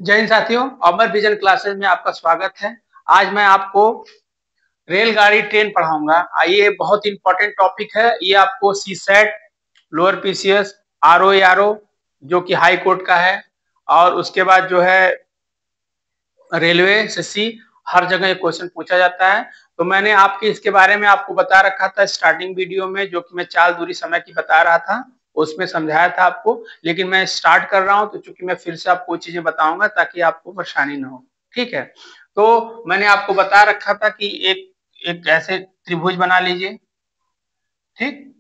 जय हिंद साथियों, अमर vision classes में आपका स्वागत है। आज मैं आपको रेलगाड़ी ट्रेन पढ़ाऊंगा। ये बहुत इंपॉर्टेंट टॉपिक है। ये आपको सी सेट, लोअर पीसीएस, आरओ जो कि हाई कोर्ट का है, और उसके बाद जो है रेलवे एसएससी, हर जगह ये क्वेश्चन पूछा जाता है। तो मैंने आपके इसके बारे में आपको बता रखा था स्टार्टिंग वीडियो में, जो कि मैं चाल दूरी समय की बता रहा था, उसमें समझाया था आपको। लेकिन मैं स्टार्ट कर रहा हूं तो चूंकि मैं फिर से आपको चीजें बताऊंगा ताकि आपको परेशानी ना हो। ठीक है, तो मैंने आपको बता रखा था कि एक एक ऐसे त्रिभुज बना लीजिए। ठीक,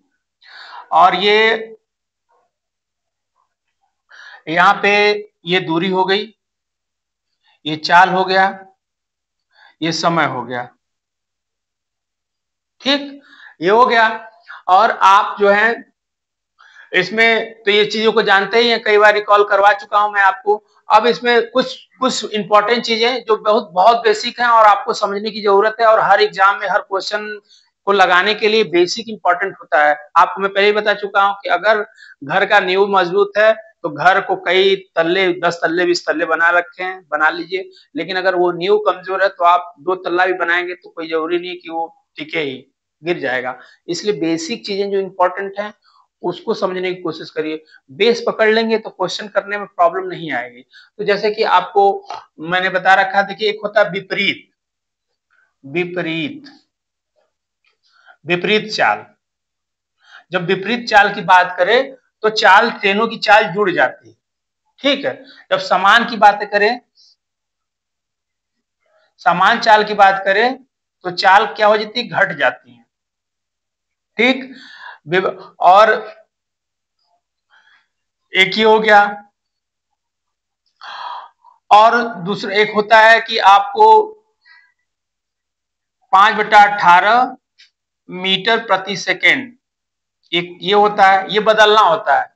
और ये यहाँ पे ये दूरी हो गई, ये चाल हो गया, ये समय हो गया। ठीक, ये हो गया। और आप जो है इसमें तो ये चीजों को जानते ही हैं, कई बार रिकॉल करवा चुका हूं मैं आपको। अब इसमें कुछ कुछ इंपॉर्टेंट चीजें जो बहुत बहुत बेसिक हैं और आपको समझने की जरूरत है, और हर एग्जाम में हर क्वेश्चन को लगाने के लिए बेसिक इंपॉर्टेंट होता है। आपको मैं पहले ही बता चुका हूं कि अगर घर का नींव मजबूत है तो घर को कई तल्ले, 10 तल्ले 20 तल्ले बना रखे हैं, बना लीजिए। लेकिन अगर वो नींव कमजोर है तो आप 2 तल्ला भी बनाएंगे तो कोई जरूरी नहीं कि वो टिके ही, गिर जाएगा। इसलिए बेसिक चीजें जो इंपॉर्टेंट है उसको समझने की कोशिश करिए। बेस पकड़ लेंगे तो क्वेश्चन करने में प्रॉब्लम नहीं आएगी। तो जैसे कि आपको मैंने बता रखा था कि एक होता है विपरीत, विपरीत विपरीत चाल। जब विपरीत चाल की बात करें तो चाल, ट्रेनों की चाल जुड़ जाती है। ठीक है, जब समान की बातें करें, समान चाल की बात करें तो चाल क्या हो जाती है, घट जाती है। ठीक, और एक ही हो गया। और दूसरा एक होता है कि आपको 5/18 मीटर प्रति सेकेंड, एक ये होता है, ये बदलना होता है।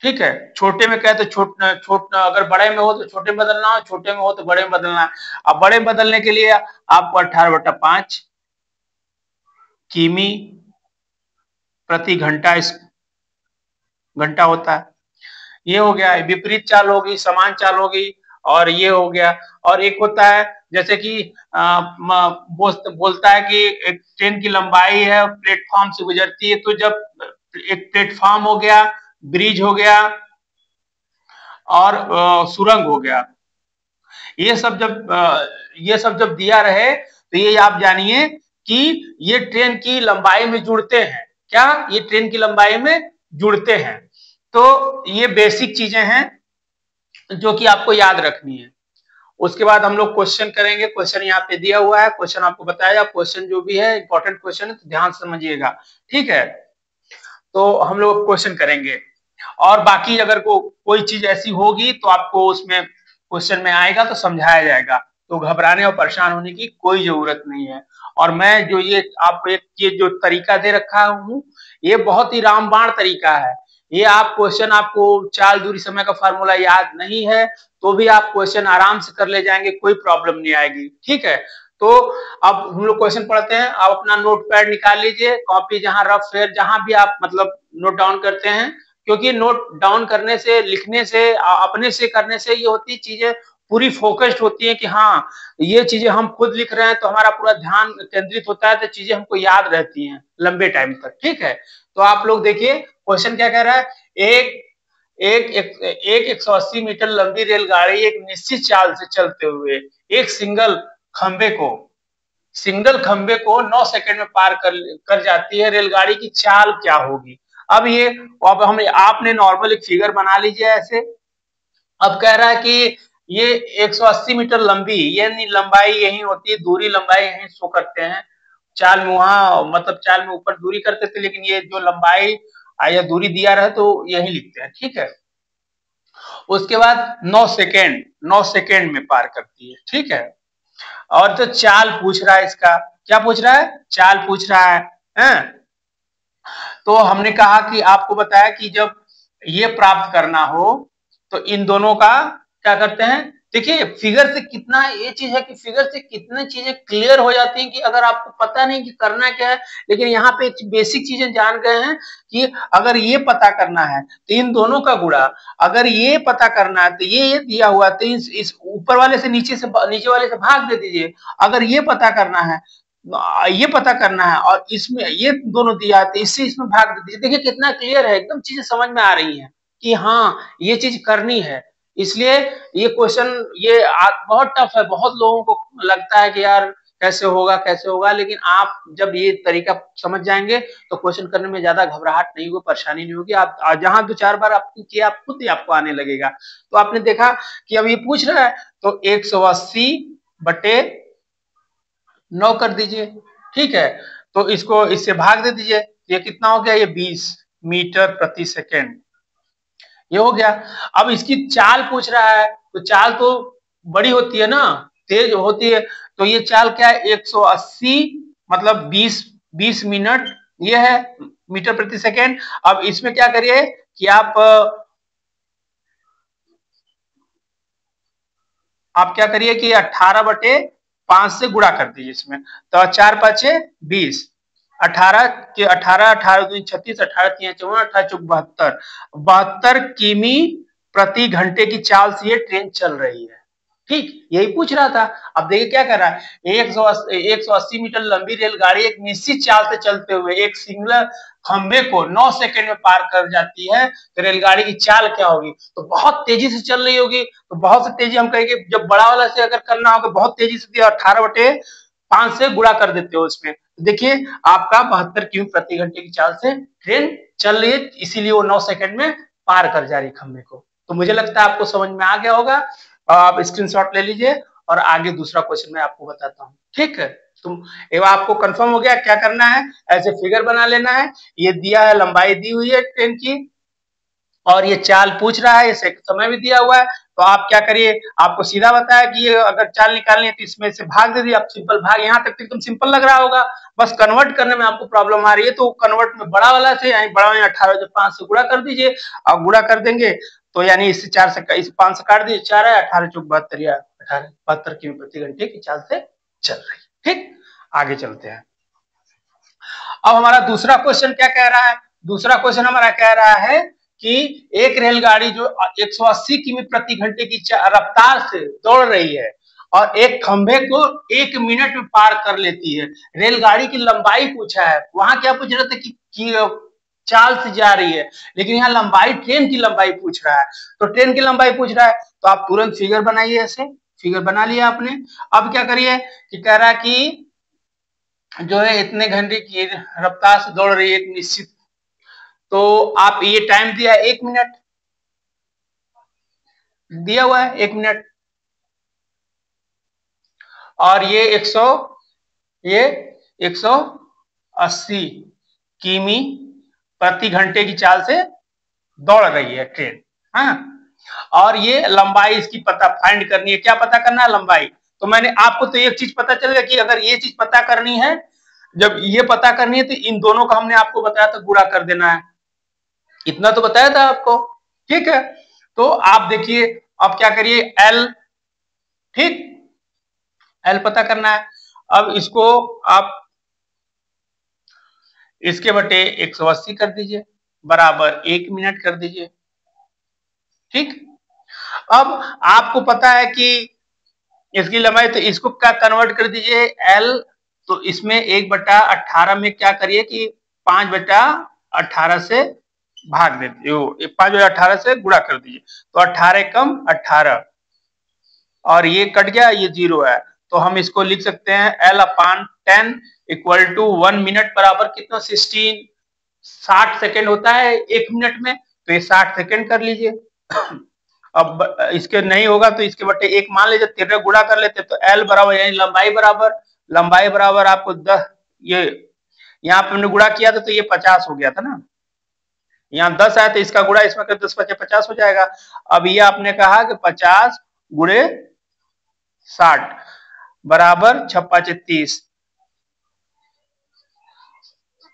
ठीक है, छोटे में कहे तो अगर बड़े में हो तो छोटे में बदलना हो, छोटे में हो तो बड़े में बदलना है। अब बड़े में बदलने के लिए आपको 18/5 किमी प्रति घंटा, इस घंटा होता है। ये हो गया, विपरीत चाल होगी, समान चाल होगी, और ये हो गया। और एक होता है जैसे कि बोलता है कि एक ट्रेन की लंबाई है, प्लेटफॉर्म से गुजरती है, तो जब एक प्लेटफॉर्म हो गया, ब्रिज हो गया, और सुरंग हो गया, ये सब जब दिया रहे तो ये आप जानिए कि ये ट्रेन की लंबाई में जुड़ते हैं। क्या ये ट्रेन की लंबाई में जुड़ते हैं? तो ये बेसिक चीजें हैं जो कि आपको याद रखनी है। उसके बाद हम लोग क्वेश्चन करेंगे। क्वेश्चन यहाँ पे दिया हुआ है, क्वेश्चन आपको बताया। क्वेश्चन जो भी है इंपॉर्टेंट क्वेश्चन है, तो ध्यान से समझिएगा। ठीक है, तो हम लोग क्वेश्चन करेंगे, और बाकी अगर कोई चीज ऐसी होगी तो आपको उसमें क्वेश्चन में आएगा तो समझाया जाएगा। तो घबराने और परेशान होने की कोई जरूरत नहीं है। और मैं जो ये आपको एक ये जो तरीका दे रखा हूँ, ये बहुत ही रामबाण तरीका है। ये आप क्वेश्चन, आपको चाल दूरी समय का फार्मूला याद नहीं है तो भी आप क्वेश्चन आराम से कर ले जाएंगे, कोई प्रॉब्लम नहीं आएगी। ठीक है, तो अब हम लोग क्वेश्चन पढ़ते हैं। आप अपना नोट पैड निकाल लीजिए, कॉपी जहां रफ फेयर जहां भी आप मतलब नोट डाउन करते हैं, क्योंकि नोट डाउन करने से, लिखने से, अपने से करने से ये होती चीजें पूरी फोकस्ड होती है कि हाँ ये चीजें हम खुद लिख रहे हैं, तो हमारा पूरा ध्यान केंद्रित होता है, तो चीजें हमको याद रहती हैं लंबे टाइम तक। ठीक है, तो आप लोग देखिए क्वेश्चन क्या कह रहा है। एक एक एक, एक 180 मीटर लंबी रेलगाड़ी एक निश्चित चाल से चलते हुए एक सिंगल खंबे को 9 सेकंड में पार कर जाती है। रेलगाड़ी की चाल क्या होगी? अब ये, अब हम आपने नॉर्मल एक फिगर बना लीजिए ऐसे। अब कह रहा है कि ये 180 मीटर लंबी, यानी लंबाई यही होती है, दूरी लंबाई यही शो करते हैं। चाल में वहां मतलब चाल में ऊपर दूरी करते थे, लेकिन ये जो लंबाई या दूरी दिया रहे तो यही लिखते हैं। ठीक है, उसके बाद 9 सेकेंड में पार करती है। ठीक है, और तो चाल पूछ रहा है इसका, क्या पूछ रहा है? चाल पूछ रहा है? तो हमने कहा कि आपको बताया कि जब ये प्राप्त करना हो तो इन दोनों का क्या करते हैं, देखिए फिगर से कितना ये चीज है कि फिगर से कितनी चीजें क्लियर हो जाती हैं कि अगर आपको पता नहीं कि करना क्या है, लेकिन यहाँ पे बेसिक चीजें जान गए हैं कि अगर ये पता करना है तो इन दोनों का गुणा, अगर ये पता करना है तो ये दिया हुआ तो इस ऊपर वाले से नीचे वाले से भाग दे दीजिए। अगर ये पता करना है, ये पता करना है और इसमें ये दोनों दिया है तो इससे इसमें भाग दे दीजिए। देखिए कितना क्लियर है, एकदम चीजें समझ में आ रही हैं कि हाँ ये चीज करनी है। इसलिए ये क्वेश्चन बहुत टफ है, बहुत लोगों को लगता है कि यार कैसे होगा, लेकिन आप जब ये तरीका समझ जाएंगे तो क्वेश्चन करने में ज्यादा घबराहट नहीं होगी, परेशानी नहीं होगी। आप जहां 2-4 बार आपको किया आप खुद ही आपको आने लगेगा। तो आपने देखा कि अब ये पूछ रहा है तो 180/9 कर दीजिए, ठीक है। तो इसको इससे भाग दे दीजिए, ये कितना हो गया, ये 20 मीटर प्रति सेकेंड, ये हो गया। अब इसकी चाल पूछ रहा है तो चाल तो बड़ी होती है ना, तेज होती है, तो ये चाल क्या है 180 मतलब 20 मिनट, ये है मीटर प्रति सेकेंड। अब इसमें क्या करिए कि आप क्या करिए कि 18/5 से गुणा कर दीजिए इसमें, तो 4×5 = 20, 18 के 18 36, 18 3 54, 18 4 72, 72 किमी प्रति घंटे की चाल से ये ट्रेन चल रही है, ठीक, यही पूछ रहा था। अब देखिए क्या कर रहा है, 180 मीटर लंबी रेलगाड़ी एक निश्चित चाल से चलते हुए एक सिंगल खंबे को 9 सेकंड में पार कर जाती है, तो रेलगाड़ी की चाल क्या होगी, तो बहुत तेजी से चल रही होगी। तो बहुत से तेजी हम कहेंगे, जब बड़ा वाला से अगर करना होगा बहुत तेजी से दिया, 18/5 से गुणा कर देते हो उसमें, देखिए आपका 72 किमी प्रति घंटे की चाल से ट्रेन चल रही है, इसीलिए वो 9 सेकंड में पार कर जा रही खंबे को। तो मुझे लगता है आपको समझ में आ गया होगा, आप स्क्रीनशॉट ले लीजिए और आगे दूसरा क्वेश्चन मैं आपको बताता हूँ, ठीक है। तुम एवं आपको कंफर्म हो गया क्या करना है, ऐसे फिगर बना लेना है, ये दिया है लंबाई दी हुई है ट्रेन की और ये चाल पूछ रहा है, इसे समय भी दिया हुआ है, तो आप क्या करिए, आपको सीधा बताया कि ये अगर चाल निकालनी है तो इसमें से भाग दे दिए, आप सिंपल भाग, यहाँ तक तो एकदम सिंपल लग रहा होगा, बस कन्वर्ट करने में आपको प्रॉब्लम आ रही है, तो कन्वर्ट में बड़ा वाला से बड़ा 18/5 से गुणा कर दीजिए, और गुणा कर देंगे तो यानी इससे 4 से इस 5 से काट दीजिए, 4 है, 18 × 4 = 72, या 72 किमी प्रति घंटे की चाल से चल रही, ठीक। आगे चलते हैं। अब हमारा दूसरा क्वेश्चन क्या कह रहा है, दूसरा क्वेश्चन हमारा कह रहा है कि एक रेलगाड़ी जो 180 किमी प्रति घंटे की रफ्तार से दौड़ रही है और एक खंभे को 1 मिनट में पार कर लेती है, रेलगाड़ी की लंबाई पूछा है। वहां क्या पूछ रहे थे कि चाल से जा रही है, लेकिन यहाँ लंबाई, ट्रेन की लंबाई पूछ रहा है, तो ट्रेन की लंबाई पूछ रहा है तो आप तुरंत फिगर बनाइए, ऐसे फिगर बना लिया आपने। अब क्या करिए कि कह रहा है कि जो है इतने घंटे की रफ्तार से दौड़ रही है एक निश्चित, तो आप ये टाइम दिया है 1 मिनट दिया हुआ है, 1 मिनट, और ये 180 किमी प्रति घंटे की चाल से दौड़ रही है ट्रेन, हाँ। और ये लंबाई इसकी पता फाइंड करनी है, क्या पता करना है, लंबाई। तो मैंने आपको तो एक चीज पता चल गया कि अगर ये चीज पता करनी है, जब ये पता करनी है तो इन दोनों का हमने आपको बताया था गुणा कर देना है, इतना तो बताया था आपको, ठीक है। तो आप देखिए अब क्या करिए, एल, ठीक, एल पता करना है। अब इसको आप इसके बटे 180 कर दीजिए बराबर 1 मिनट कर दीजिए, ठीक। अब आपको पता है कि इसकी लंबाई, तो इसको क्या कन्वर्ट कर दीजिए एल, तो इसमें 1/18 में क्या करिए कि 5/18 से भाग देते, 5/18 से गुणा कर दीजिए, तो 18 कम 18 और ये कट गया, ये 0 है, तो हम इसको लिख सकते हैं L/10 = 1 मिनट बराबर कितना, 60 सेकेंड होता है 1 मिनट में, तो ये 60 सेकेंड कर लीजिए। अब इसके नहीं होगा तो इसके बटे 1 मान लीजिए, 13 गुणा कर लेते, तो L बराबर यानी लंबाई बराबर आपको 10, ये यहाँ पे हमने गुणा किया था तो ये 50 हो गया था ना, यहाँ 10 आया तो इसका गुणा इसमें कर 10×5 = 50 हो जाएगा। अब ये आपने कहा कि 50 × 60 बराबर 6×5 =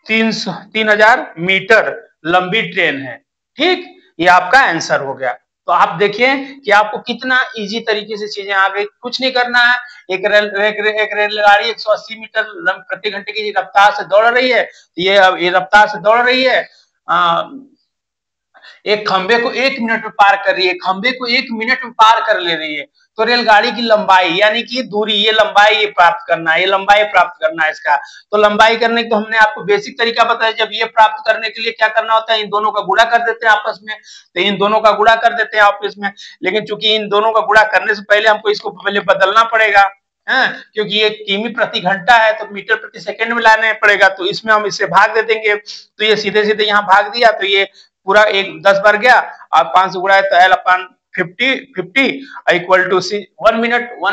30, 3000 मीटर लंबी ट्रेन है, ठीक, ये आपका आंसर हो गया। तो तो आप देखिए कि आपको कितना इजी तरीके से चीजें आ गई, कुछ नहीं करना है। एक रेलगाड़ी 180 मीटर प्रति घंटे की रफ्तार से दौड़ रही है, ये रफ्तार से दौड़ रही है, एक खंबे को 1 मिनट में पार कर रही है, खंबे को 1 मिनट में पार कर ले रही है। तो रेलगाड़ी की लंबाई यानी कि दूरी, ये लंबाई ये प्राप्त करना है, ये लंबाई प्राप्त करना है इसका। तो लंबाई करने को हमने आपको बेसिक तरीका बताया। जब ये प्राप्त करने के लिए क्या करना होता है, इन दोनों का गुणा कर देते हैं आपस में, तो इन दोनों का गुणा कर देते हैं आपस में। लेकिन चूंकि इन दोनों का गुणा करने से पहले हमको इसको पहले बदलना पड़ेगा, है, क्योंकि ये किमी प्रति घंटा है तो मीटर प्रति सेकंड में लाने पड़ेगा। तो इसमें हम इसे भाग दे देंगे, तो ये सीधे सीधे यहाँ भाग दिया, तो ये पूरा एक 10 बार गया और 5 से गुणा है तो L अपन 50 इक्वल टू 1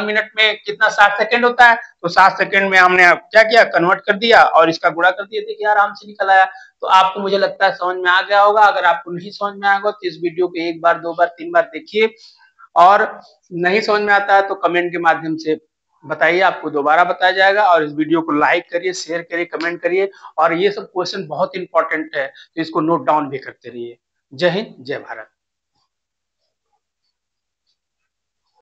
मिनट में कितना 60 सेकंड होता है। तो 60 सेकंड में हमने क्या किया, कन्वर्ट कर दिया और इसका गुणा कर दिया। देखिए आराम से निकल आया। तो आपको मुझे लगता है समझ में आ गया होगा। अगर आपको नहीं समझ में आएगा तो इस वीडियो को 1 बार 2 बार 3 बार देखिए, और नहीं समझ में आता है तो कमेंट के माध्यम से बताइए, आपको दोबारा बताया जाएगा। और इस वीडियो को लाइक करिए, शेयर करिए, कमेंट करिए। और ये सब क्वेश्चन बहुत इंपॉर्टेंट है, तो इसको नोट डाउन भी करते रहिए। जय हिंद, जय भारत।